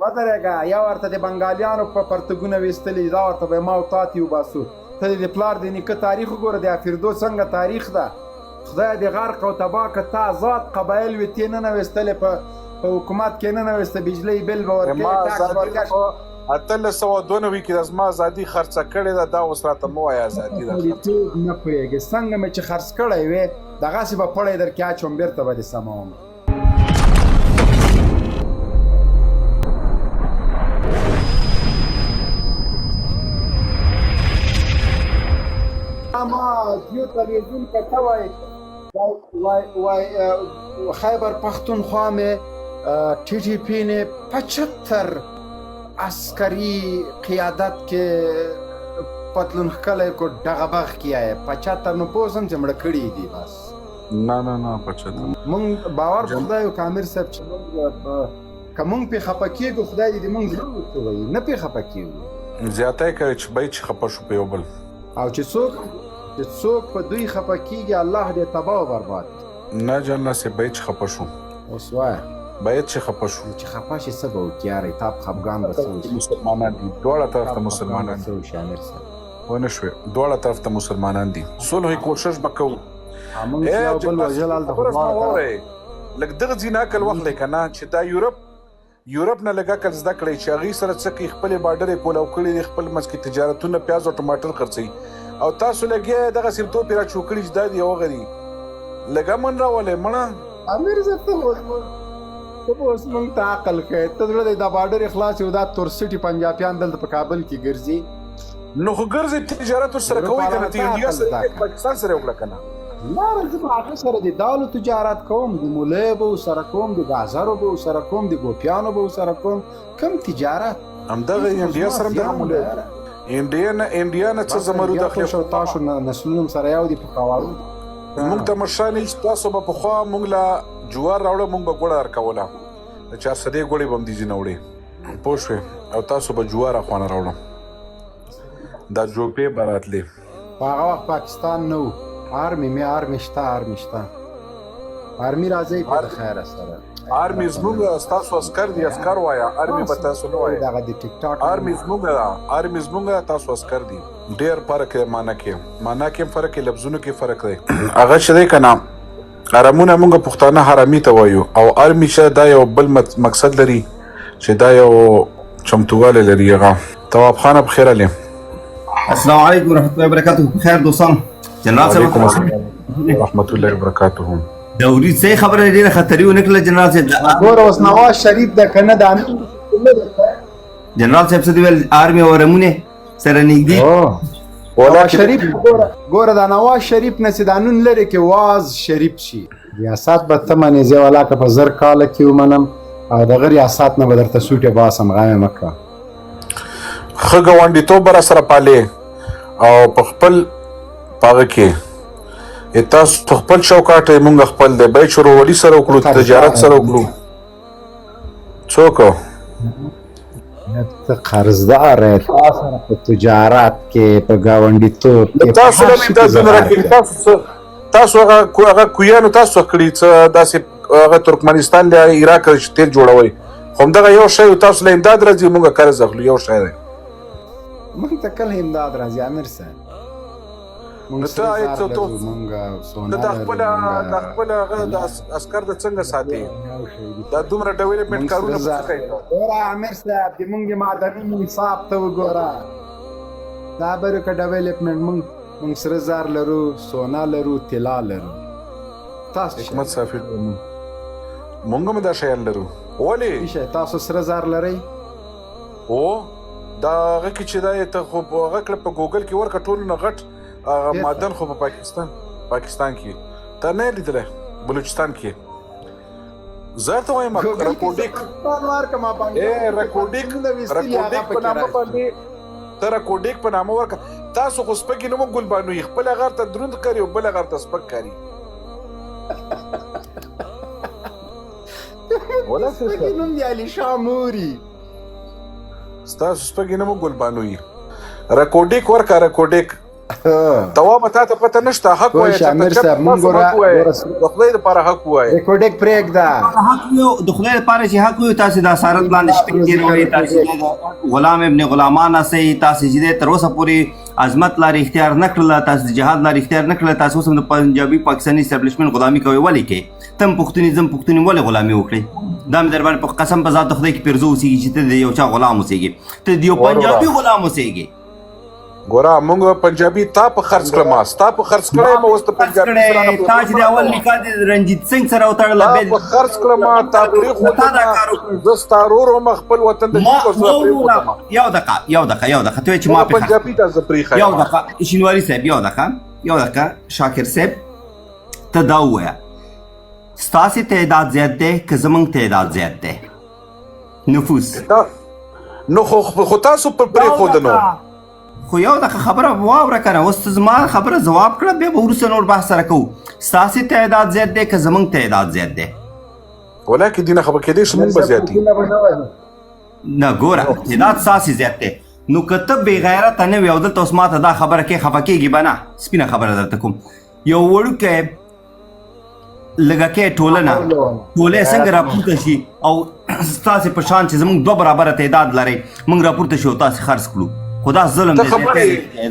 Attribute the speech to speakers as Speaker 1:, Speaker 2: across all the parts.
Speaker 1: ودرېږه یا ورته د بنګالیانو په پرتګونه ویستلي دا ورته به ما او تا تې وباسو ته د پلار د نیکه تاریخ وګوره د افردو څنګه تاریخ ده خدای د غرق او تباه که تا آزاد قبایل وي تې نه نویستلې په حکومت کې نه نویسته بجلۍ بل به ورکوي ټاکس ورکړي
Speaker 2: 1892 کې د زما ازادي خرڅه کړې ده دا اوس راته مه وایه ازادي ده
Speaker 1: خوندیتوب نه پوهېږې څنګه مې چې خرڅ کړی وې دغسې به پړی در کې اچوم بېرته به دې سموم ما دیو تلویزیون که ته وای خیبر پختونخوا میں ٹی ٹی پی نے 75 عسکری قیادت کے پتلون خکلے کو ڈغبغ کیا ہے 75 نو پوسم چې مړه کړي دي بس
Speaker 2: نه 75
Speaker 1: مونږ باور خدای او کامر صاحب چې کوم په خپکیږو خدای دې مونږ وایي نه په خپکیږو
Speaker 2: زیاته کوي چې بای چې خپه شو په یو بل
Speaker 1: او چې څوک په دوی خپه کیږي الله دې تباه او برباد
Speaker 2: نه جنرال سي بای چې خپه شو
Speaker 1: اوس وای
Speaker 2: باید چې خپه شو
Speaker 1: چې خپه شي څه به وکړي یاره تاب خفګان به څه وشي
Speaker 2: مسلمانان دي دواړه طرف ته مسلمانان
Speaker 1: څه وشي امیر صاحب
Speaker 2: ونه شوې دواړه طرف ته مسلمانان دي صلح کوشش به کوو
Speaker 1: موږ یو بل وژل هلته خو
Speaker 2: لږ دغه ځینې عقل واخلی که نه چې دا یورپ نه لږ عقل زده کړئ چې هغوی سره څه کوي خپلې بارډرې پولاو کړي دي خپل منځ کې تجارتونه پیاز او ټماټر خرڅوي او تاسو لګیا دغسې توپې را چوکړي چې دا د یو غري لږ امن راولئ مړه
Speaker 1: امیر صاحب ته اوس موږ ته عقل کوې ته زړه دی دا بارډرې خلاص یو دا تورسټي پنجابیان دلته په کابل کې ګرځي
Speaker 2: نو خو ګرځئ تجارت ورسره کوئ که نه ته انډیا سره پاکستان سره وکړه که نه
Speaker 1: نه زه به هغه سره د دالو تجارت کوم د مولیو به ورسره کوم د ګازرو به ورسره کوم د ګوپیانو به ورسره کوم کوم تجارت
Speaker 2: همدغه انډیا سره هم دغه مولی انډیا نه څه زمرود اخلي
Speaker 1: تاسو نسلونه سره یو دي په قوارو
Speaker 2: موږ ته مشران چې تاسو به پخوا موږ له جوار راوړه موږ به ګوړه ورکوله د 400 ګوړې به هم دې ځینې وړې پوه شوې او تاسو به جوار اخوانه راوړه دا جوپې به راتلې
Speaker 1: په هغه وخت پاکستان نه و آرمی شته آرمی راځئ په د خیره سره
Speaker 2: آرمی زموږ ستاسو عسکر دي عسکر وایه آرمی به تاسو نه وایه
Speaker 1: دغه د ټیک ټاک
Speaker 2: آرمی زموږ تاسو عسکر دي ډېر فرق دی معنا کې فرق دی لفظونو کې فرق دی هغه چې دی که نه حرمونه موږ پښتانه حرامي ته وایو او آرمی چې دا یو بل مقصد لري چې دا یو چمتووالی لري هغه تواب خان بخیر علي
Speaker 3: السلام علیکم ورحمۃ اللہ وبرکاتہ خیر دوستان جنرال صاحب
Speaker 2: رحمت الله وبرکاته
Speaker 3: دوري څه خبره ډیره خطرې ونکړه جنرال صاحب
Speaker 1: ګوره اوس نواز شریف د کنه د
Speaker 3: جنرال صاحب څه دی ویل آرمی او رمونه سره نږدې
Speaker 1: نواز شریف ګوره د نواز شریف نه چې دا نون لري کې واز شریف شي ریاست به ته منې زه ولاکه په 1000 کاله کې ومنم او دغه ریاست نه به درته سوټې باسم غمې مه کوه
Speaker 2: ښه ګاونډیتوب به راسره پالې او په خپل پاغه کې تاسو خپل چوکاټ مونږ خپل دی بای چورولي سره وکړو تجارت سره وکړو څوک
Speaker 1: ته قرضدار تاسو په تجارت کې په ګاونډیتوب کې
Speaker 2: تاسو هغه کویانو تاسو کړی څه داسې هغه ترکمنستان له عراق چې تیل جوړوي همدغه یو شی تاسو له امداد راځي مونږ قرض اخلو یو شی دی
Speaker 1: مونږ ته کله امداد راځي امیر صاحب
Speaker 2: د خپل عسکر د څنګه ساتي دا دومره ډیولپمنټ کارونه څه کوي
Speaker 1: ګوره امیر صاحب د مونږ معدني حساب ته وګوره دا به که ډیولپمنټ مونږ سره زر لرو سونا لرو طلا لرو تاسو
Speaker 2: حکمت صافي مونږ هم دا شیان لرو ولې
Speaker 1: تاسو سره زر لرئ
Speaker 2: او دا هغه کې چې دا ته خو هغه کړه په ګوګل کې ورکه ټول نه غټ معدن خو په پاکستان کې تا نه لیدلی بلوچستان کې زه ته وایم رکوډیک ته رکوډیک په نامه ورکه تاسو خو سپکې نه مو ګلبانوي خپل غر ته دروند کاري او بل غر ته سپک کاري
Speaker 1: سپکې نوم دی علي شاه موري
Speaker 2: ستاسو سپکې نه مو ګلبانوي رکوډیک ورکه رکوډیک تواب ته پته نشته حق وایي
Speaker 1: شامر صاحب مونږ
Speaker 2: د خدای لپاره حق وایي
Speaker 1: ریکورډینګ پرېږده
Speaker 3: حق یو د خدای لپاره چې حق یو تاسو د اسارت باندې شپې تېروئ تاسو غلام ابن غلامان اسئ تاسو چې تر اوسه پورې عظمت لارې اختیار نه کړله تاسو د جهاد لارې اختیار نه کړله تاسو اوس هم د پنجابي پاکستاني اسټابلیشمنټ غلامي کوئ ولې کې تم پښتوني زم پښتوني ولې غلامي وکړئ دا مې در باندې په قسم په ذات د خدای کې پیرزو اوسېږي چې ته د یو چا غلام اوسېږي ته د یو پنجابي غلام اوسېږي
Speaker 2: ګوره موږ پنجابي تا په خرڅ کړم ستا په خرڅ کړی ما اوس د پنجابي سره نه
Speaker 3: تا چې د اول نکاح د رنجیت سنګ سره وتړله
Speaker 2: تا په خرڅ کړم تا پرېښودم زه ستا ورور وم خپل وطن د
Speaker 3: یو دقیقه ته چې ما
Speaker 2: پنجابي ته زه پرېښیم
Speaker 3: یو دقیقه شینواري صاحب یو دقیقه شاکر صاحب ته دا ووایه ستاسې تعداد زیات دی که زموږ تعداد زیات دی نفوس
Speaker 2: نو خو تاسو پر پرېښوده نو
Speaker 3: خو یو دغه خبره واوره کنه اوس ته زما خبره ځواب کړه بیا به وروسته نور بحث سره کوو ستاسې تعداد زیات دی که زموږ تعداد زیات دی
Speaker 2: ولکه دینه خبره کېدای شي موږ به زیات دي
Speaker 3: نه ګوره تعداد ستاسې زیات دی نو که ته بې غیرته نه وي او دلته اوس ماته دا خبره کې خفه کېږي به نه سپینه خبره درته کوم یو وړوکی لږکۍ ټولنه ټولۍ څنګه راپورته شي او ستاسې په شان چې زموږ 2 برابره تعداد لرئ موږ راپورته شو او تاسې خرڅ کړو خو دا ظلم دی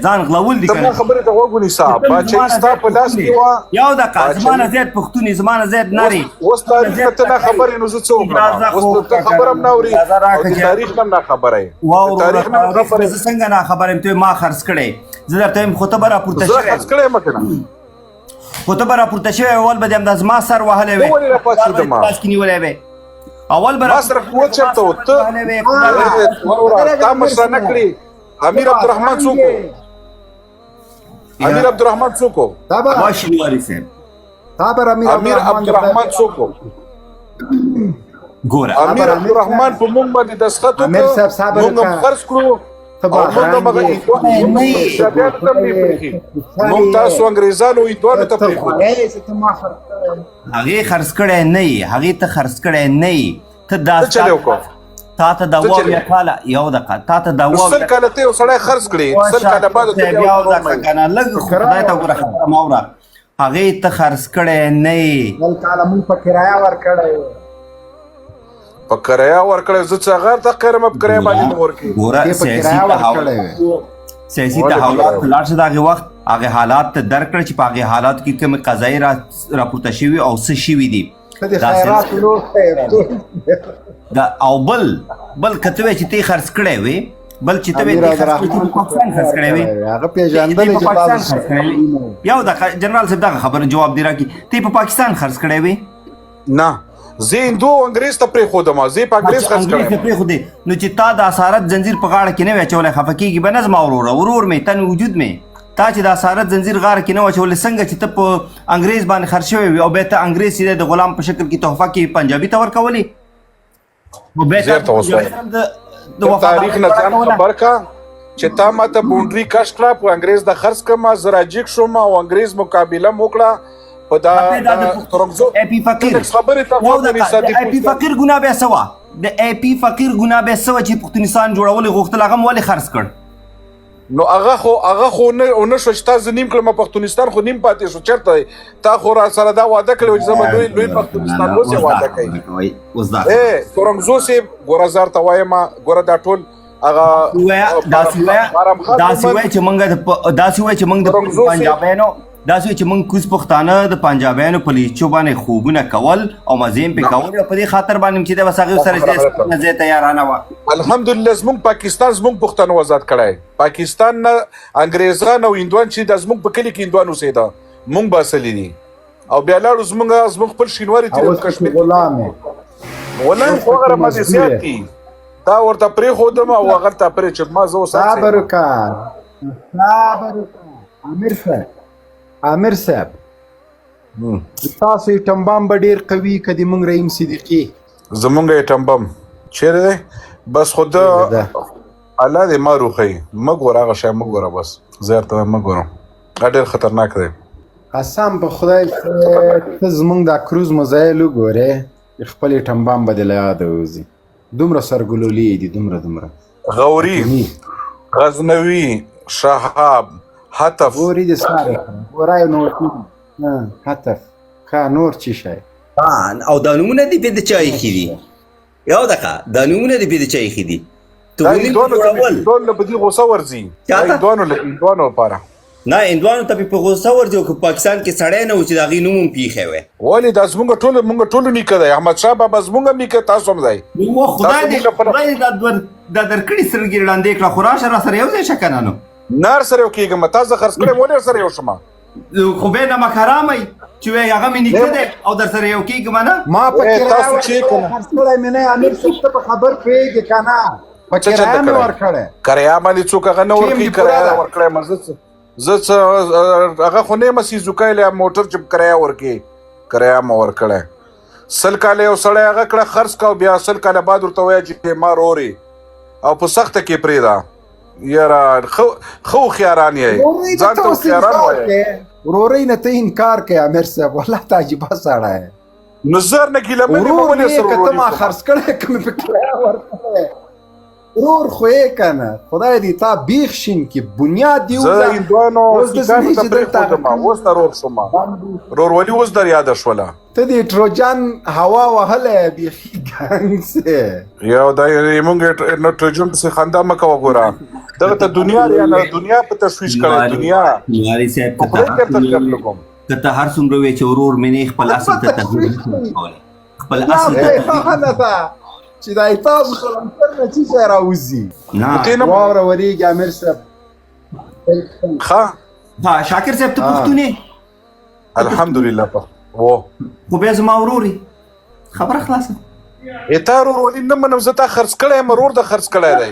Speaker 3: ځان غلول دي
Speaker 2: زما خبرې ته غوږ ونیسه باچایي ستا په لاس کې وه
Speaker 3: یو دقیقه زما نه زیات پښتون زما نه زیات نارې
Speaker 2: اوس تاریخ نه ته نه خبرې نو زه څه وکړم اوس ته خبره هم نه اورې او د تاریخ نه هم نه خبره یې
Speaker 3: تاریخ نه زه څنګه نه خبره یم ته ما خرڅ کړی زه درته یم خو ته به راپورته
Speaker 2: زه خرڅ کړی یم که نه
Speaker 3: خو ته به راپورته شوی اول به دې همدا زما سر وهلی وی
Speaker 2: ولې راپاڅېدم
Speaker 3: لاس کې نیولی وی اول به
Speaker 2: ما سره قوت چېرته و ته تا مشره نه کړې امیر عبدالرحمن څوک و امیر عبدالرحمن څوک و
Speaker 3: ما شینواري صاحب
Speaker 2: امیر عبدالرحمن څوک و
Speaker 3: ګوره
Speaker 2: امیر عبدالرحمن په موږ باندې دستخط وکړو موږ هم خرڅ کړو او موږ هم موږ تاسو انګریزانو هندوانو ته پرېښودو
Speaker 3: هغې خرڅ کړی نه یې هغې ته خرڅ کړی نه یې ته دا
Speaker 2: څه چلی وکړو
Speaker 3: تا ته دا واویا کاله یو دقیقه تا ته دا واویا
Speaker 2: 100 کاله ته یو سړی خرڅ کړي 100 کاله بعد ته
Speaker 3: بیا دقیقه کنه لږ خدای ته ګوره خبره مه اوره هغې ته خرڅ کړی نه یې
Speaker 1: بل کاله مونږ په کرایه ورکړی
Speaker 2: په کرایه ورکړی زه څه غیر ته قیرمه په کرایه باندې نه ورکړي
Speaker 3: ګوره سیاسي تحولات ته لاړ شه د هغې وخت هغې حالات ته درک کړه چې په هغې حالاتو کې کومې قضایي راپورته شوي او څه شوي دي او بل که ته وایې چې ته یې خرڅ کړی وې بل چې ته وایې پاکستان خرڅ کړی وې یو دقیقه جنرال صاحب دغه خبره جواب دې راکړي ته یې په پاکستان خرڅ کړی وې
Speaker 2: نه زه هندو انګریز ته پرېښودم زه یې په انګریز خرڅ
Speaker 3: کړی نو چې تا د اسارت زنځیر په غاړه کې نه وی اچولی خفه کېږي به نه زما ورور مې تن وجود مې تا چې د اسارت زنځیر غاړه کې نه واچولې څنګه چې ته په انګریز باندې خرڅ شوی وي او بیا ته انګریز چې د غلام په شکل کې تحفه کې پنجابي ته ورکولې
Speaker 2: تاریخ نه ځان خبر کا چې تا ما ته بونډري کش کړه په انګریز د خرڅ کړم زه راجګ شوم او انګریز مقابله م وکړه په دا ترنګزو
Speaker 3: اپي فقیر
Speaker 2: خبرې ته غوږ ونیسه
Speaker 3: د اپي فقیر ګناه بیا څه وه د اپي فقیر ګناه بیا څه وه چې پښتونستان جوړول غوښتل هغه م ولې خرڅ کړ
Speaker 2: نو هغه خو نه شو چې تا زه نیم کړم پښتونستان خو نیم پاتې شو چېرته دی تا خو را سره دا واده کړی و چې زه به لوی پښتونستان اوس یې واده کوي ترنګزو صاحب ګوره زه ورته وایم ګوره دا ټول هغه
Speaker 3: داسې وایي چې موږ د پنجابیانو داسې وایي چې موږ کوز پښتانه د پنجابیانو په لیچو باندې خوبونه کول او مزې هم پرې کول او په دې خاطر باندې چې دی بس هغې سره ځای تیارانه وه
Speaker 2: الحمدلله زموږ پاکستان زموږ پښتنو آزاد کړی پاکستان نه انګریزان او هندوان چې د زموږ په کلي کې هندوان اوسېده موږ باسلي دي او بیا لاړو زموږ خپل شینواري تېر کشمیر غلام خو هغه راماندې زیات دي تا ورته پرېښودم او هغه ته پرې چې ما زه اوس
Speaker 1: صبر وکړه امیر صاحب تاسو ایټم بم به ډېر قوي که د موږ رحیم صدیقي
Speaker 2: زمونږ ایټم بم چیرې دی بس خو ده الله دې ما روښوي مه ګوره هغه شی مه ګوره بس زه درته وایم مه ګورم هغه ډېر خطرناک دی
Speaker 1: قسم په خدای ته زموږ دا کروز مزایل وګورې خپل ایټم بم به دې له یاده وځي دومره سرګلولي دي دومره
Speaker 2: غوري غزنوي شهاب هتف
Speaker 1: ګورې د ساري ګورای نو هتف ښه نور څه شی
Speaker 3: او دا نومونه دي په د چا ایښي دي یو دقیقه دا نومونه دي په د چا ایښي دي
Speaker 2: هندوانو له په دې غوسه ورځي هندوانو لپاره
Speaker 3: نه هندوانو ته په غوسه ورځي او که پاکستان کې سړی نه و چې د هغې نوم هم پیښی وی
Speaker 2: ولې دا زموږ ټولو نیکه دی احمدشاه بابا زموږ نیکه تاسو هم دی
Speaker 3: خدای دې دا درکړي سترګې ړندې کړه خو راشه را سره یو ځای شه که نه نو
Speaker 2: نار سره یو کېږم تاسو خرڅ کړی ولې سره یو شم
Speaker 3: خو بیا نمک حرامئ چې وایي هغه مې نیکه دی او در سره یو کېږم نه
Speaker 1: ما په کرایه خرڅ کړی مې نه امیر صاحب ته په خبر پوهېږې که نه په کرایه مې ورکړی
Speaker 2: کرایه باندې څوک هغه نه ورکوي کرایه ورکړی زه هغه خو نه یم سیزوکی لی موټر چې کرایه ورکوي کرایه مې ورکړی 100 کاله یو سړی هغه کړه خرڅ کا او بیا 100 کاله بعد ورته وایه چې ما رورې او په سخته کې پرېږده یاره ښه هوښیاران یې ځان ته هوښیاران وایه
Speaker 1: ورورۍ نه ته انکار کوې امیر صاحب والله ته عجیبه سړی یې
Speaker 2: نو زر نه ګیله منې مه ولې سره
Speaker 1: که ته ما خرڅ کړی که مې په کرایه ورکړی ورور خو یې که نه خدای دې تا بیخ شین کړي بنیاد دې
Speaker 2: زه هندوانو سیکانو ته پرېښودم اوس ته رور شوم رورولي اوس در یاده شوله
Speaker 1: ته د ایټروجن هوا وهلی بیخي ګنګ سې
Speaker 2: یو دا موږ نایټروجن پسې خندا مه کوه ګوره دغه ته دنیا په تشویش کړی دنیا
Speaker 3: ملاري صاحب که ته هر څومره وایې چې ورور مې نه خپل اصل ته تغیر خپل اصل ته
Speaker 1: چې دا تاسو خلمتر نه څه شی راوځي واوره ورېږي امیر صاحب
Speaker 3: ښه شاکر صاحب ته پښتون یې
Speaker 2: الحمدلله
Speaker 3: خو بیا زما ورور یې خبره خلاصه
Speaker 2: تا ورورولي نه منم زه تا خرڅ کړی یم ورور د خرڅ کړی دی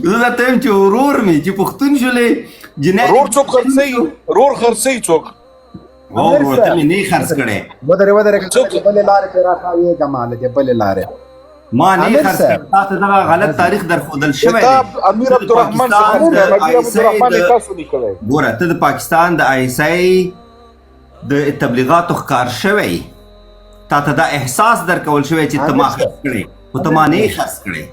Speaker 3: زه درته یم چې ورور مې چې پښتون شولې
Speaker 2: ورور څوک خرڅوي ورور خرڅوي څوک
Speaker 3: ورور ته مې نه خرڅ کړی
Speaker 1: ودرې بلې لارې پرې راښاوېږه ما له دې بلې لارې
Speaker 3: ما نه خرڅ کړی تا ته دغه غلط تاریخ درښودل شوی دی
Speaker 2: امیر عبدالرحمن تاسو لیکلی
Speaker 3: ګوره ته د پاکستان د آی ایس آی د تبلیغاتو ښکار شوی تا ته دا احساس درکول شوی چې ته ما خرڅ کړی خو ته ما نه یې خرڅ کړی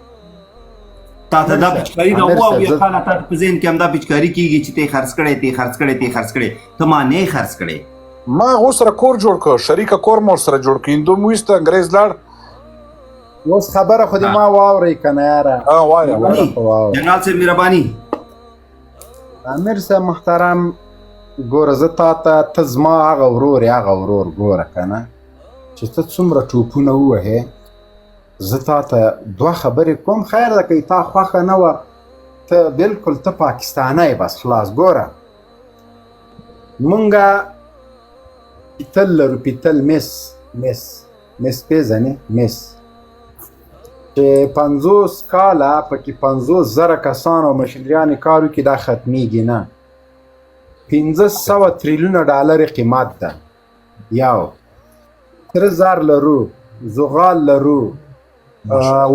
Speaker 3: تا ته دا پچکاري راووایه خانه تا ته په ذهن کې همدا پچکاري کېږي چې ته خرڅ کړی ته خرڅ کړی ته خرڅ کړی ته ما نه یې خرڅ کړی
Speaker 2: ما هغو سره کور جوړ کړ شریکه کور مو ورسره جوړ کړ هندو مو ایسته انګریز لاړ
Speaker 1: اوس خبره خو دې ما واورئ که نه یاره
Speaker 2: وایه
Speaker 3: جنرال صاحب مهرباني
Speaker 1: امیر صاحب محترم ګوره زه تا ته زما هغه ورور هغه ورور ګوره که نه چې ته څومره ټوپونه ووهې زه تا ته دوه خبرې کوم خیر ده که تا خوښه نه وه ته بلکل ته پاکستانی بس خلاص ګوره مونږه پیتل لرو پیتل مس پیژنې مس چې 50 کاله پکې 50,000 کسان او مشینریانې کار وکړي دا ختمیږي نه 500 تریلیونه ډالر قیمت ده یو سره زر لرو زغال لرو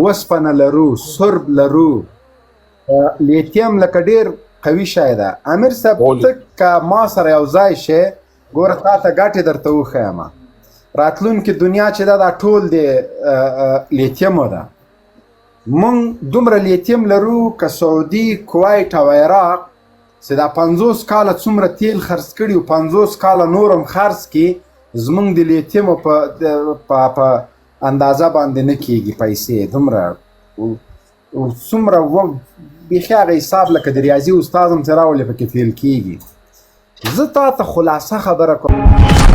Speaker 1: وسپنه لرو سرب لرو لیتیم لکه ډېر قوي شی ده امیر صاحب ته که ما سره یو ځای شې ګوره تا ته ګټې درته وښیم راتلونکې دنیا چې ده دا ټول د لیتیمو ده مونږ دومره لیتیم لرو که سعودي کویت او عراق چې دا 50 کاله څومره تیل خرڅ کړي او 50 کاله نور هم خرڅ کړي زمونږ د لیتیمو په اندازه باندې نه کېږي پیسې دومره څومره بیخي هغه حساب لکه د ریاضي استاد هم چې راولې پکې فیل کېږي زه تا ته خلاصه خبره کوم